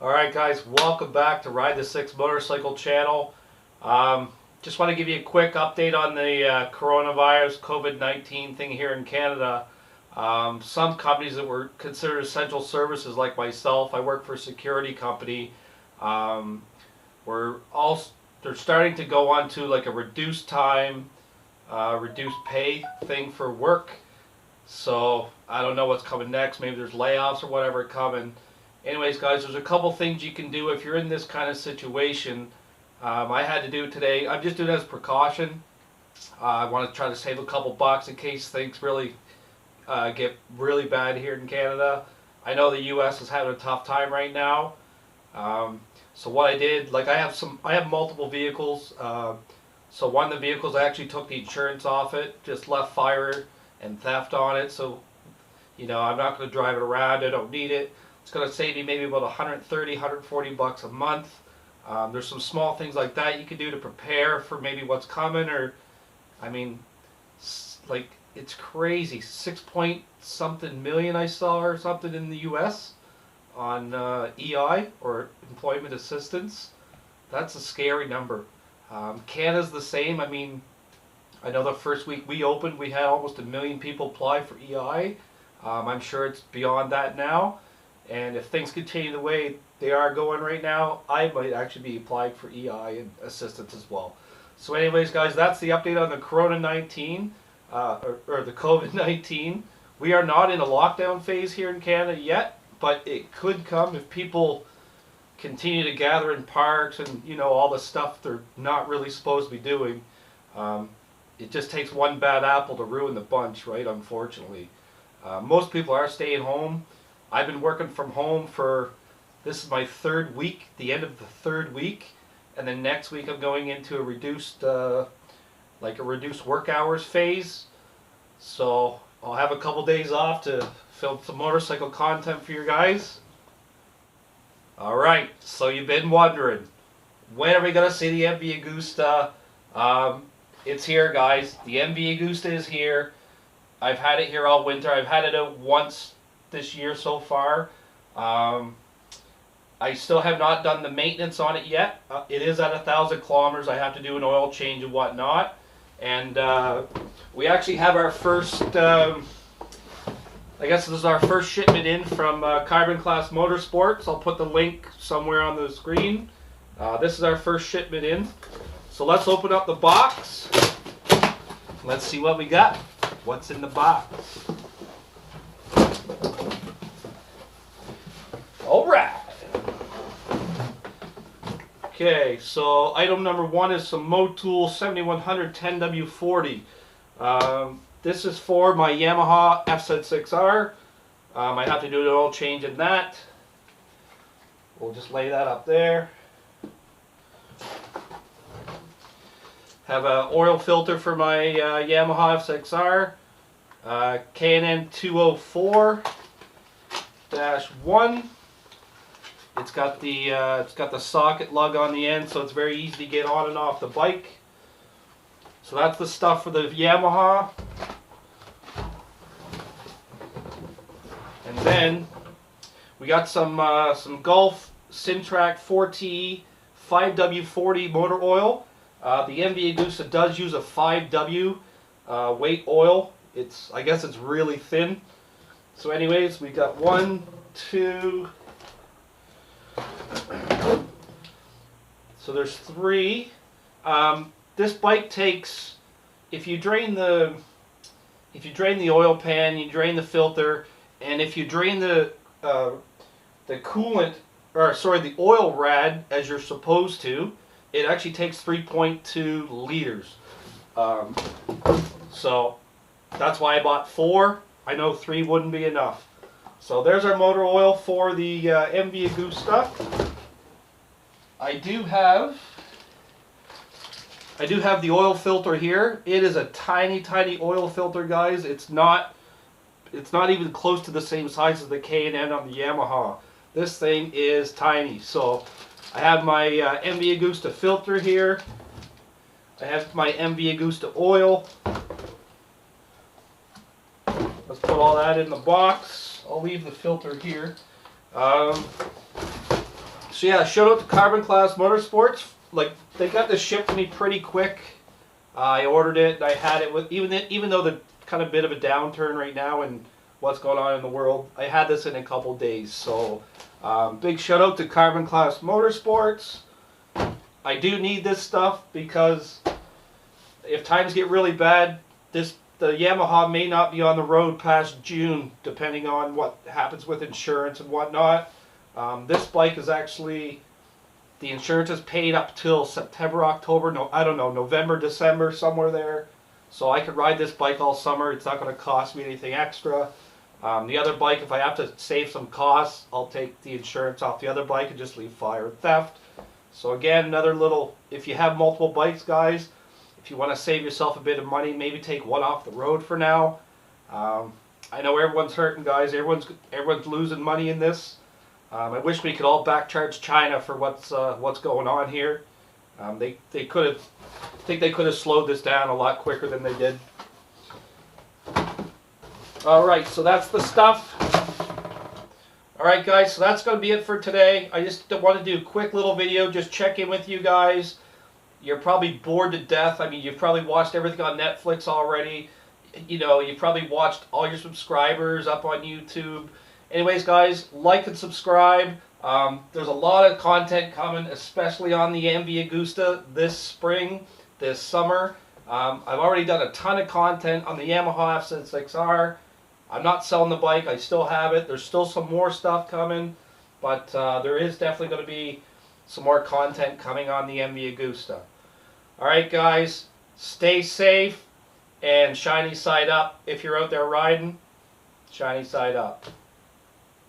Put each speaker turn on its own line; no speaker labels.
Alright guys, welcome back to Ride the Six Motorcycle channel. Just want to give you a quick update on the coronavirus COVID-19 thing here in Canada. Some companies that were considered essential services, like myself, I work for a security company, they're starting to go on to like a reduced time, reduced pay thing for work. So I don't know what's coming next. Maybe there's layoffs or whatever coming. Anyways guys, there's a couple things you can do if you're in this kind of situation. I had to do it today. I'm just doing it as precaution. I want to try to save a couple bucks in case things really get really bad here in Canada. I know the US is having a tough time right now. So what I did, like I have multiple vehicles. So one of the vehicles, I actually took the insurance off it, just left fire and theft on it. So, you know, I'm not going to drive it around. I don't need it. It's going to save me maybe about 130, 140 bucks a month. There's some small things like that you can do to prepare for maybe what's coming, or, I mean, like, it's crazy. 6 something million I saw or something in the US on EI, or employment assistance. That's a scary number. Canada's the same. I mean, I know the first week we opened, we had almost 1 million people apply for EI. I'm sure it's beyond that now. And if things continue the way they are going right now, I might actually be applying for EI and assistance as well. So anyways guys, that's the update on the Corona-19, or the COVID-19. We are not in a lockdown phase here in Canada yet, but it could come if people continue to gather in parks and, you know, all the stuff they're not really supposed to be doing. It just takes one bad apple to ruin the bunch, right, unfortunately. Most people are staying home. I've been working from home for, this is my third week, the end of the third week, and then next week I'm going into a reduced, like a reduced work hours phase. So I'll have a couple days off to film some motorcycle content for you guys. Alright, so you've been wondering, when are we going to see the MV Agusta? It's here guys, the MV Agusta is here. I've had it here all winter. I've had it out once this year so far. I still have not done the maintenance on it yet. It is at 1,000 kilometers. I have to do an oil change and whatnot. And we actually have our first, I guess this is our first shipment in from Carbon Class Motorsports. I'll put the link somewhere on the screen. This is our first shipment in. So let's open up the box. Let's see what we got. What's in the box? Alright. Okay, so item number one is some Motul 7100 10W40. This is for my Yamaha FZ6R. I have to do an oil change in that. We'll just lay that up there. Have an oil filter for my Yamaha F6R. K&N 204-1. It's got the socket lug on the end, so it's very easy to get on and off the bike. So that's the stuff for the Yamaha. And then we got some Gulf Sintrac 4T 5W40 motor oil. The MV Agusta does use a 5W weight oil. I guess it's really thin. So anyways, we got 1, 2. So there's 3. This bike takes, if you drain the oil pan, you drain the filter, and if you drain the coolant, or sorry, the oil rad as you're supposed to, it actually takes 3.2 liters. So that's why I bought 4. I know 3 wouldn't be enough. So there's our motor oil for the MV Agusta. I do have the oil filter here. It is a tiny oil filter, guys. It's not even close to the same size as the K&N on the Yamaha. This thing is tiny. So I have my MV Agusta filter here. I have my MV Agusta oil. Let's put all that in the box. I'll leave the filter here. So yeah, shout out to Carbon Class Motorsports. Like, they got this shipped to me pretty quick. I ordered it and I had it with, even though the kind of bit of a downturn right now and what's going on in the world, I had this in a couple days. So big shout out to Carbon Class Motorsports. I do need this stuff because if times get really bad, the Yamaha may not be on the road past June, depending on what happens with insurance and whatnot. This bike is actually, the insurance is paid up till September, October, no, I don't know, November, December, somewhere there. So I could ride this bike all summer. It's not going to cost me anything extra. The other bike, if I have to save some costs, I'll take the insurance off the other bike and just leave fire and theft. So again, another little, if you have multiple bikes, guys, if you want to save yourself a bit of money, maybe take one off the road for now. I know everyone's hurting, guys. Everyone's losing money in this. I wish we could all backcharge China for what's going on here. They could have, I think they could have slowed this down a lot quicker than they did. All right, so that's the stuff. All right, guys, so that's going to be it for today. I just want to do a quick little video, just check in with you guys. You're probably bored to death. I mean, you've probably watched everything on Netflix already. You know, you've probably watched all your subscribers up on YouTube. Anyways, guys, like and subscribe. There's a lot of content coming, especially on the MV Agusta this spring, this summer. I've already done a ton of content on the Yamaha F6R. I'm not selling the bike. I still have it. There's still some more stuff coming, but there is definitely going to be some more content coming on the MV Agusta. All right, guys, stay safe and shiny side up. If you're out there riding, shiny side up.